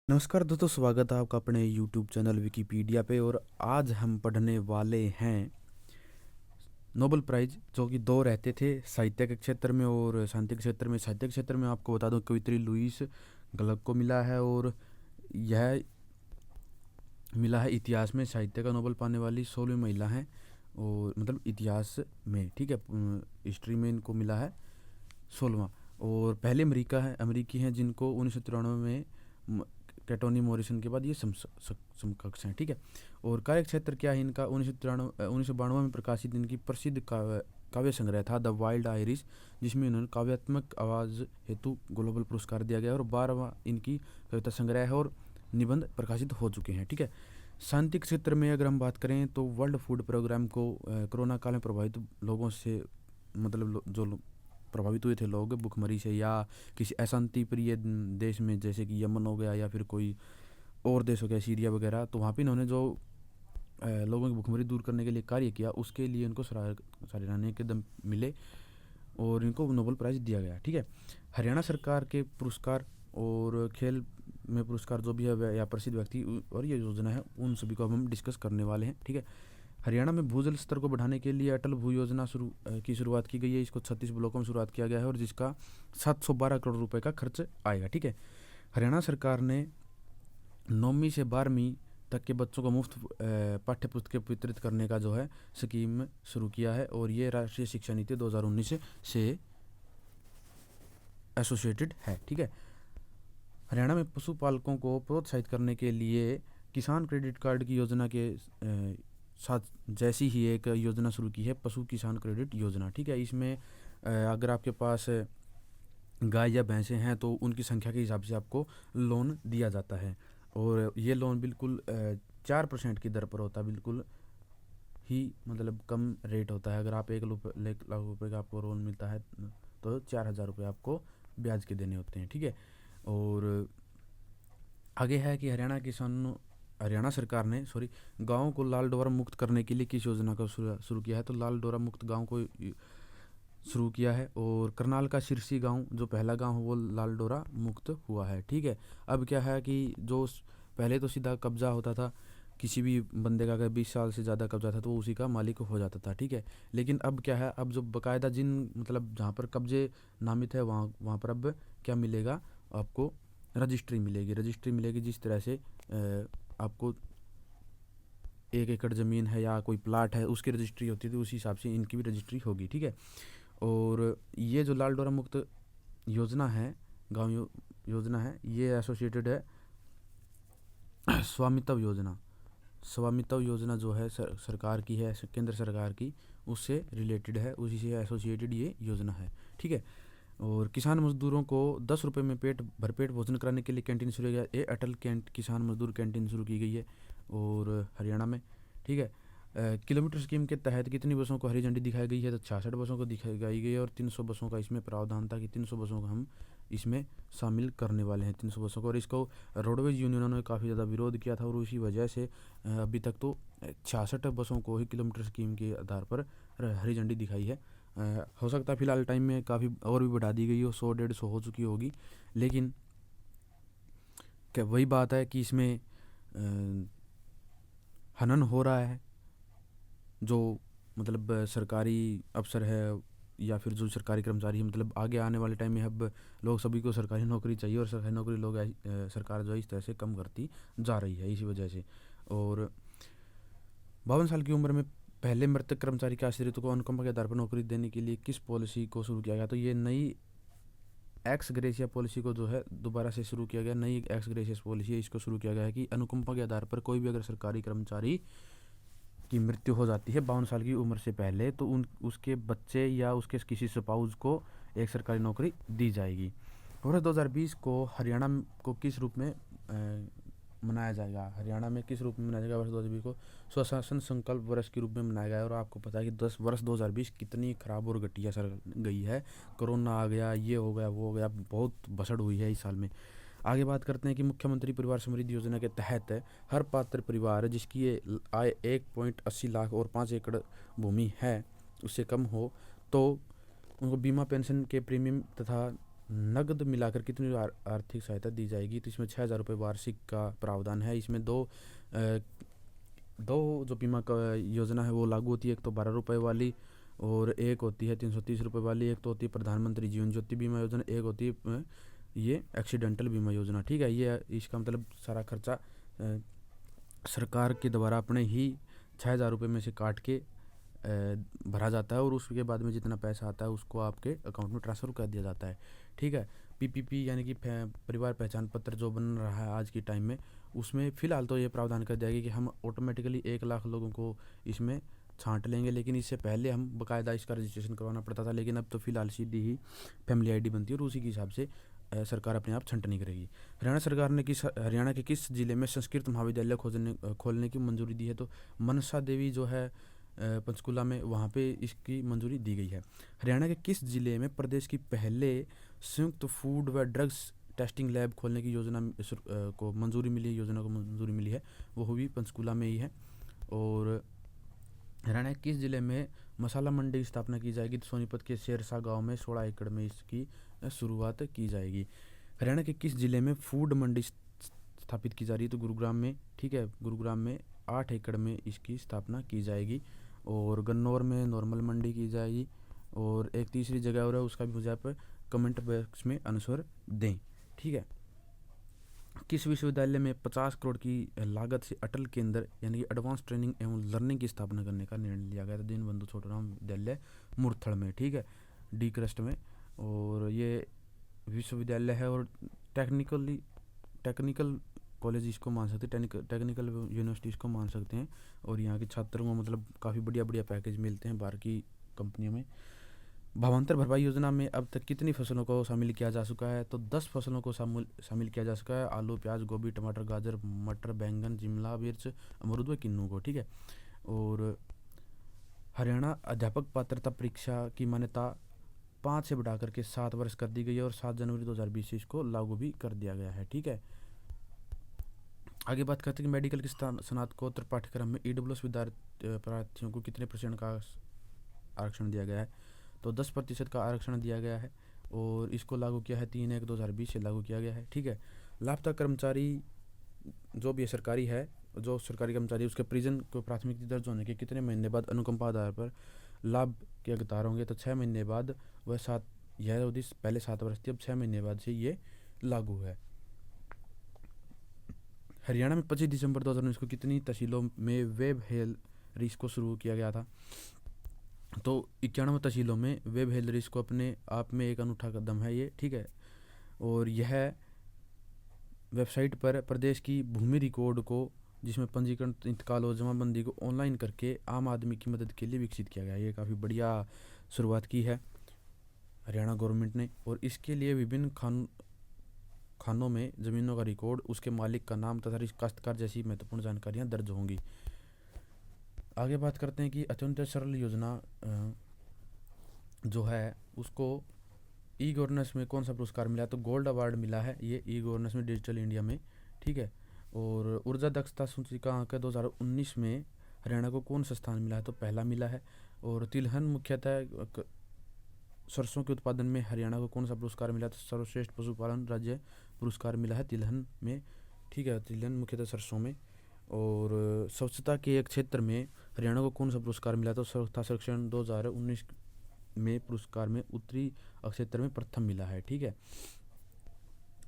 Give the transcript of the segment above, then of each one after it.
नमस्कार दोस्तों, स्वागत है आपका अपने यूट्यूब चैनल विकिपीडिया पे। और आज हम पढ़ने वाले हैं नोबेल प्राइज़, जो कि दो रहते थे, साहित्य के क्षेत्र में और शांति के क्षेत्र में। साहित्य के क्षेत्र में आपको बता दूं, कवित्री लुईस ग्लक को मिला है, और यह मिला है इतिहास में साहित्य का नोबेल पाने वाली 16वीं महिला हैं, और मतलब इतिहास में, ठीक है, हिस्ट्री में इनको मिला है 16वां। और पहले अमेरिकी हैं जिनको 1993 में कैटोनी मॉरिसन के बाद ये समकक्ष हैं, ठीक है। और कार्य क्षेत्र क्या है इनका? 1992 में प्रकाशित इनकी प्रसिद्ध काव्य संग्रह था द वाइल्ड आयरिश, जिसमें इन्होंने काव्यात्मक आवाज़ हेतु ग्लोबल पुरस्कार दिया गया, और 12वां इनकी कविता संग्रह है, और निबंध प्रकाशित हो चुके हैं, ठीक है। शांति क्षेत्र में अगर हम बात करें तो वर्ल्ड फूड प्रोग्राम को कोरोना काल में प्रभावित लोगों से, मतलब प्रभावित हुए थे लोग भुखमरी से, या किसी अशांति प्रिय देश में, जैसे कि यमन हो गया या फिर कोई और देश हो गया, सीरिया वगैरह, तो वहाँ पे इन्होंने जो लोगों की भुखमरी दूर करने के लिए कार्य किया, उसके लिए इनको सराहनीय कदम मिले और इनको नोबेल प्राइज़ दिया गया, ठीक है। हरियाणा सरकार के पुरस्कार और खेल में पुरस्कार जो भी है या प्रसिद्ध व्यक्ति और ये योजना है, उन सभी को अब हम डिस्कस करने वाले हैं, ठीक है। हरियाणा में भूजल स्तर को बढ़ाने के लिए अटल भू योजना की शुरुआत की गई है। इसको 36 ब्लॉकों में शुरुआत किया गया है, और जिसका 712 करोड़ रुपए का खर्च आएगा, ठीक है। हरियाणा सरकार ने 9वीं से 12वीं तक के बच्चों को मुफ्त पाठ्य पुस्तकें वितरित करने का जो है स्कीम शुरू किया है, और ये राष्ट्रीय शिक्षा नीति 2019 से एसोसिएटेड है, ठीक है। हरियाणा में पशुपालकों को प्रोत्साहित करने के लिए किसान क्रेडिट कार्ड की योजना के साथ जैसी ही एक योजना शुरू की है, पशु किसान क्रेडिट योजना, ठीक है। इसमें अगर आपके पास गाय या भैंसें हैं तो उनकी संख्या के हिसाब से आपको लोन दिया जाता है, और ये लोन बिल्कुल 4% की दर पर होता है, बिल्कुल ही मतलब कम रेट होता है। अगर आप 1 लाख रुपए का आपको लोन मिलता है तो 4,000 रुपये आपको ब्याज के देने होते हैं, ठीक है। और आगे है कि हरियाणा सरकार ने गाँव को लाल डोरा मुक्त करने के लिए किस योजना को शुरू किया है? तो लाल डोरा मुक्त गाँव को शुरू किया है, और करनाल का सिरसी गांव जो पहला गांव है वो लाल डोरा मुक्त हुआ है, ठीक है। अब क्या है कि जो पहले तो सीधा कब्जा होता था, किसी भी बंदे का अगर 20 साल से ज़्यादा कब्जा था तो उसी का मालिक हो जाता था, ठीक है। लेकिन अब क्या है, अब जो बाकायदा जिन मतलब जहाँ पर कब्जे नामित है वहाँ वहाँ पर अब क्या मिलेगा आपको? रजिस्ट्री मिलेगी। जिस तरह से आपको 1 एकड़ ज़मीन है या कोई प्लाट है उसकी रजिस्ट्री होती थी, उसी हिसाब से इनकी भी रजिस्ट्री होगी, ठीक है। और ये जो लाल डोरा मुक्त योजना है, योजना है, ये एसोसिएटेड है स्वामित्व योजना जो है सरकार की है, केंद्र सरकार की, उससे रिलेटेड है, उसी से एसोसिएटेड ये योजना है, ठीक है। और किसान मजदूरों को 10 रुपये में भरपेट भोजन कराने के लिए कैंटीन शुरू किया, ये अटल किसान मजदूर कैंटीन शुरू की गई है और हरियाणा में, ठीक है। किलोमीटर स्कीम के तहत कितनी बसों को हरी झंडी दिखाई गई है? तो 66 बसों को दिखाई गई है, और 300 बसों का इसमें प्रावधान था कि 300 बसों को हम इसमें शामिल करने वाले हैं, 300 बसों को। और इसको रोडवेज यूनियनों ने काफ़ी ज़्यादा विरोध किया था, और उसी वजह से अभी तक तो 66 बसों को ही किलोमीटर स्कीम के आधार पर हरी झंडी दिखाई है। हो सकता है फिलहाल टाइम में काफ़ी और भी बढ़ा दी गई हो, 100-150 हो चुकी होगी, लेकिन क्या वही बात है कि इसमें हनन हो रहा है। जो मतलब सरकारी अफसर है या फिर जो सरकारी कर्मचारी है, मतलब आगे आने वाले टाइम में अब लोग सभी को सरकारी नौकरी चाहिए, और सरकारी नौकरी सरकार जो है इस तरह से कम करती जा रही है इसी वजह से। और 52 साल की उम्र में पहले मृतक कर्मचारी के आश्रितों को अनुकंपा के आधार पर नौकरी देने के लिए किस पॉलिसी को शुरू किया गया? तो ये नई एक्स ग्रेशिया पॉलिसी को जो है दोबारा से शुरू किया गया। नई एक्स ग्रेशिया पॉलिसी है, इसको शुरू किया गया है कि अनुकंपा के आधार पर कोई भी अगर सरकारी कर्मचारी की मृत्यु हो जाती है 52 साल की उम्र से पहले, तो उसके बच्चे या उसके किसी स्पाउस को एक सरकारी नौकरी दी जाएगी। वर्ष 2020 को हरियाणा को किस रूप में मनाया जाएगा? हरियाणा में किस रूप में मनाया जाएगा वर्ष 2020 को? स्वशासन संकल्प वर्ष के रूप में मनाया गया है। और आपको पता है कि 10 वर्ष 2020 कितनी खराब और घटिया सर गई है। कोरोना आ गया, ये हो गया, वो हो गया, बहुत भसड़ हुई है इस साल में। आगे बात करते हैं कि मुख्यमंत्री परिवार समृद्धि योजना के तहत हर पात्र परिवार जिसकी आय 1.80 लाख और 5 एकड़ भूमि है उससे कम हो, तो उनको बीमा पेंशन के प्रीमियम तथा नगद मिलाकर कितनी आर्थिक सहायता दी जाएगी, तो इसमें 6,000 रुपये वार्षिक का प्रावधान है। इसमें दो जो बीमा का योजना है वो लागू होती है, एक तो 12 रुपये वाली और एक होती है 330 रुपये वाली। एक तो होती है प्रधानमंत्री जीवन ज्योति बीमा योजना, एक होती है ये एक्सीडेंटल बीमा योजना। ठीक है, ये इसका मतलब सारा खर्चा सरकार के द्वारा अपने ही 6,000 रुपये में से काट के भरा जाता है और उसके बाद में जितना पैसा आता है उसको आपके अकाउंट में ट्रांसफ़र कर दिया जाता है। ठीक है, पीपीपी यानी कि परिवार पहचान पत्र जो बन रहा है आज के टाइम में, उसमें फ़िलहाल तो ये प्रावधान कर दिया गया कि हम ऑटोमेटिकली 1 लाख लोगों को इसमें छांट लेंगे, लेकिन इससे पहले हम बाकायदा इसका रजिस्ट्रेशन करवाना पड़ता था। लेकिन अब तो फ़िलहाल सीधी ही फैमिली आईडी बनती है और उसी के हिसाब से सरकार अपने आप छंटनी करेगी। हरियाणा सरकार ने हरियाणा के किस जिले में संस्कृत महाविद्यालय खोलने की मंजूरी दी है, तो मनसा देवी जो है पंचकुला में, वहाँ पे इसकी मंजूरी दी गई है। हरियाणा के किस जिले में प्रदेश की पहले संयुक्त फूड व ड्रग्स टेस्टिंग लैब खोलने की को मंजूरी मिली है, योजना को मंजूरी मिली है, वो भी पंचकुला में ही है। और हरियाणा के किस जिले में मसाला मंडी की स्थापना की जाएगी, तो सोनीपत के शेरशाह गांव में 16 एकड़ में इसकी शुरुआत की जाएगी। हरियाणा के किस जिले में फूड मंडी स्थापित की जा रही है, तो गुरुग्राम में। ठीक है, गुरुग्राम में 8 एकड़ में इसकी स्थापना की जाएगी। और गन्नौर में नॉर्मल मंडी की जाएगी। और एक तीसरी जगह और है, उसका भी मुझे आप कमेंट बॉक्स में आंसर दें। ठीक है, किस विश्वविद्यालय में 50 करोड़ की लागत से अटल केंद्र यानी कि एडवांस ट्रेनिंग एवं लर्निंग की स्थापना करने का निर्णय लिया गया था, दीनबंधु छोटूराम विद्यालय मुरथल में। ठीक है, डी क्रस्ट में। और ये विश्वविद्यालय है और टेक्निकल कॉलेज इसको मान सकते हैं, टेक्निकल यूनिवर्सिटी इसको मान सकते हैं। और यहाँ के छात्रों को मतलब काफ़ी बढ़िया बढ़िया पैकेज मिलते हैं बाहर की कंपनियों में। भावांतर भरपाई योजना में अब तक कितनी फसलों को शामिल किया जा चुका है, तो 10 फसलों को शामिल किया जा चुका है। आलू, प्याज, गोभी, टमाटर, गाजर, मटर, बैंगन, शिमला मिर्च, अमरूद व किन्नू को। ठीक है, और हरियाणा अध्यापक पात्रता परीक्षा की मान्यता 5 से बढ़ा करके 7 वर्ष कर दी गई है और 7 जनवरी 2020 से इसको लागू भी कर दिया गया है। ठीक है, आगे बात करते हैं कि मेडिकल के स्नातकोत्तर पाठ्यक्रम में ईडब्ल्यूएस विद्यार्थियों को कितने % का आरक्षण दिया गया है, तो 10% का आरक्षण दिया गया है। और इसको लागू किया है 3/1/2020 से लागू किया गया है। ठीक है, लापता कर्मचारी जो भी सरकारी है, जो सरकारी कर्मचारी उसके परिजन को प्राथमिकता दर्ज होने के कितने महीने बाद अनुकंपा आधार पर लाभ के हकदार होंगे, तो 6 महीने बाद। वह 7, यह अवधि पहले 7 वर्ष थी, अब 6 महीने बाद से ये लागू है। हरियाणा में 25 दिसंबर 2019 को कितनी तहसीलों में वेब हेल्थ रिस को शुरू किया गया था, तो 91 तहसीलों में वेब हेल्थ रिस को अपने आप में एक अनूठा कदम है ये। ठीक है, और यह वेबसाइट पर प्रदेश की भूमि रिकॉर्ड को, जिसमें पंजीकरण, इंतकाल और जमाबंदी को ऑनलाइन करके आम आदमी की मदद के लिए विकसित किया गया है। ये काफ़ी बढ़िया शुरुआत की है हरियाणा गवर्नमेंट ने। और इसके लिए विभिन्न खानों में ज़मीनों का रिकॉर्ड, उसके मालिक का नाम तथा काश्तकार जैसी महत्वपूर्ण जानकारियाँ दर्ज होंगी। आगे बात करते हैं कि अत्यंत सरल योजना जो है उसको ई गवर्नेंस में कौन सा पुरस्कार मिला है, तो गोल्ड अवार्ड मिला है ये ई गवर्नेंस में डिजिटल इंडिया में। ठीक है, और ऊर्जा दक्षता सूचकांक 2019 में हरियाणा को कौन सा स्थान मिला है, तो पहला मिला है। और तिलहन मुख्यतः सरसों के उत्पादन में हरियाणा को कौन सा पुरस्कार मिला, तो सर्वश्रेष्ठ पशुपालन राज्य पुरस्कार मिला है तिलहन में। ठीक है, तिलहन मुख्यतः सरसों में। और स्वच्छता के एक क्षेत्र में हरियाणा को कौन सा पुरस्कार मिला, तो स्वच्छता सर्वेक्षण 2019 में पुरस्कार में उत्तरी क्षेत्र में प्रथम मिला है। ठीक है,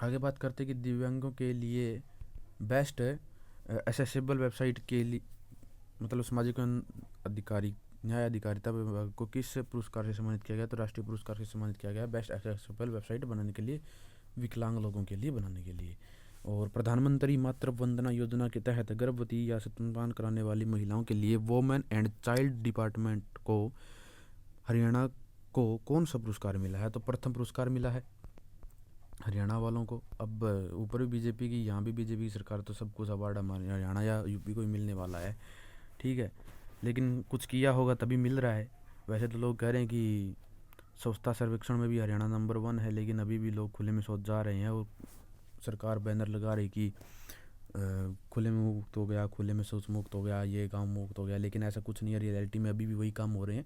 आगे बात करते हैं कि दिव्यांगों के लिए बेस्ट एसेसिबल वेबसाइट के लिए मतलब सामाजिक अधिकारी न्याय अधिकारिता विभाग को किस पुरस्कार से सम्मानित किया गया, तो राष्ट्रीय पुरस्कार से सम्मानित किया गया बेस्ट एक्सेसिबल वेबसाइट बनाने के लिए, विकलांग लोगों के लिए बनाने के लिए। और प्रधानमंत्री मातृ वंदना योजना के तहत गर्भवती या स्तनपान कराने वाली महिलाओं के लिए वुमेन एंड चाइल्ड डिपार्टमेंट को हरियाणा को कौन सा पुरस्कार मिला है, तो प्रथम पुरस्कार मिला है हरियाणा वालों को। अब ऊपर भी बीजेपी की, यहाँ भी बीजेपी की सरकार, तो सब कुछ अवार्ड हमारे हरियाणा या यूपी को ही मिलने वाला है। ठीक है, लेकिन कुछ किया होगा तभी मिल रहा है। वैसे तो लोग कह रहे हैं कि स्वच्छता सर्वेक्षण में भी हरियाणा नंबर 1 है, लेकिन अभी भी लोग खुले में शौच जा रहे हैं और सरकार बैनर लगा रही कि खुले में मुक्त हो गया, खुले में शौच मुक्त हो गया, ये गांव मुक्त हो गया, लेकिन ऐसा कुछ नहीं है। रियलिटी में अभी भी वही काम हो रहे हैं।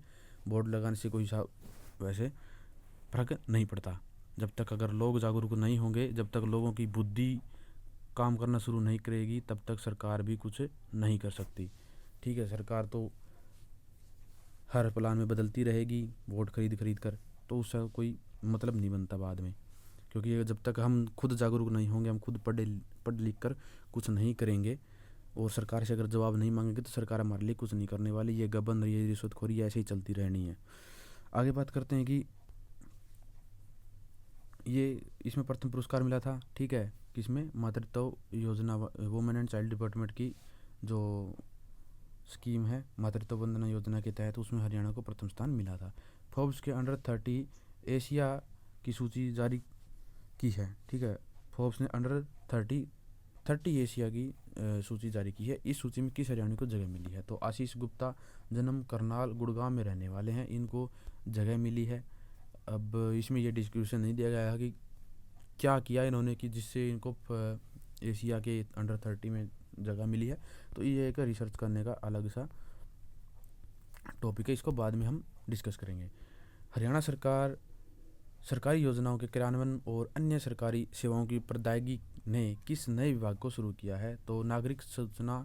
बोर्ड लगाने से कोई वैसे फर्क नहीं पड़ता। जब तक अगर लोग जागरूक नहीं होंगे, जब तक लोगों की बुद्धि काम करना शुरू नहीं करेगी, तब तक सरकार भी कुछ नहीं कर सकती। ठीक है, सरकार तो हर प्लान में बदलती रहेगी वोट खरीद खरीद कर, तो उसका कोई मतलब नहीं बनता बाद में। क्योंकि जब तक हम खुद जागरूक नहीं होंगे, हम खुद पढ़ लिख कर कुछ नहीं करेंगे और सरकार से अगर जवाब नहीं मांगेंगे, तो सरकार हमारे लिए कुछ नहीं करने वाली। ये गबन, ये रिश्वतखोरी ऐसे ही चलती रहनी है। आगे बात करते हैं कि ये इसमें प्रथम पुरस्कार मिला था, ठीक है, किसमें, मातृत्व योजना, वुमेन एंड चाइल्ड डिपार्टमेंट की जो स्कीम है मातृत्व वंदना योजना के तहत, उसमें हरियाणा को प्रथम स्थान मिला था। फोर्ब्स के अंडर 30 एशिया की सूची जारी की है, ठीक है। फोर्ब्स ने अंडर 30 एशिया की सूची जारी की है। इस सूची में किस हरियाणा को जगह मिली है? तो आशीष गुप्ता, जन्म करनाल गुड़गांव में रहने वाले हैं, इनको जगह मिली है। अब इसमें ये डिस्क्रिप्शन नहीं दिया गया है कि क्या किया इन्होंने कि जिससे इनको एशिया के अंडर 30 में जगह मिली है। तो ये एक रिसर्च करने का अलग सा टॉपिक है, इसको बाद में हम डिस्कस करेंगे। हरियाणा सरकार सरकारी योजनाओं के क्रियान्वयन और अन्य सरकारी सेवाओं की प्रदायगी ने किस नए विभाग को शुरू किया है? तो नागरिक सूचना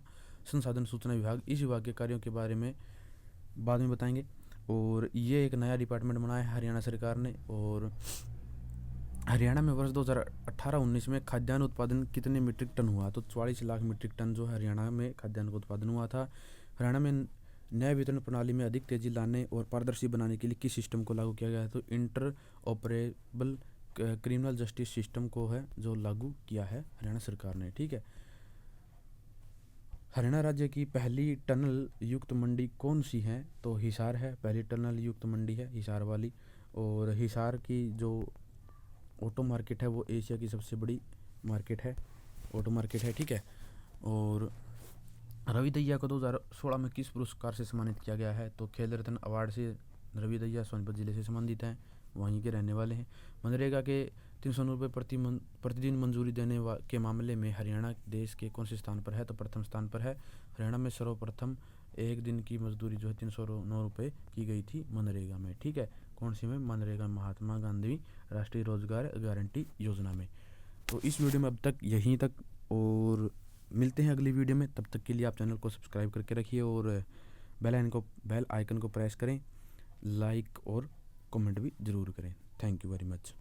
संसाधन सूचना विभाग। इस विभाग के कार्यों के बारे में बाद में बताएंगे। और ये एक नया डिपार्टमेंट बनाया है हरियाणा सरकार ने। और हरियाणा में वर्ष 2018-19 में खाद्यान्न उत्पादन कितने मीट्रिक टन हुआ? तो 44 लाख मीट्रिक टन जो हरियाणा में खाद्यान्न का उत्पादन हुआ था। हरियाणा में न्याय वितरण प्रणाली में अधिक तेजी लाने और पारदर्शी बनाने के लिए किस सिस्टम को लागू किया गया है? तो inter operable criminal justice system को है जो लागू किया है हरियाणा सरकार ने, ठीक है। हरियाणा राज्य की पहली टनल युक्त मंडी कौन सी है? तो हिसार है, पहली टनल युक्त मंडी है हिसार वाली। और हिसार की जो ऑटो मार्केट है वो एशिया की सबसे बड़ी मार्केट है, ऑटो मार्केट है, ठीक है। और रवि दहिया को 2016 में किस पुरस्कार से सम्मानित किया गया है? तो खेल रत्न अवार्ड से रवि दहिया सोनीपत जिले से संबंधित हैं, वहीं के रहने वाले हैं। मनरेगा के 300 रुपये प्रतिदिन मंजूरी देने के मामले में हरियाणा देश के कौन से स्थान पर है? तो प्रथम स्थान पर है। हरियाणा में सर्वप्रथम एक दिन की मजदूरी जो है 309 रुपये की गई थी मनरेगा में, ठीक है। कौन सी में? मनरेगा, महात्मा गांधी राष्ट्रीय रोजगार गारंटी योजना में। तो इस वीडियो में अब तक यहीं तक, और मिलते हैं अगली वीडियो में। तब तक के लिए आप चैनल को सब्सक्राइब करके रखिए और बेल आइकन को प्रेस करें, लाइक और कमेंट भी ज़रूर करें। Thank you very much.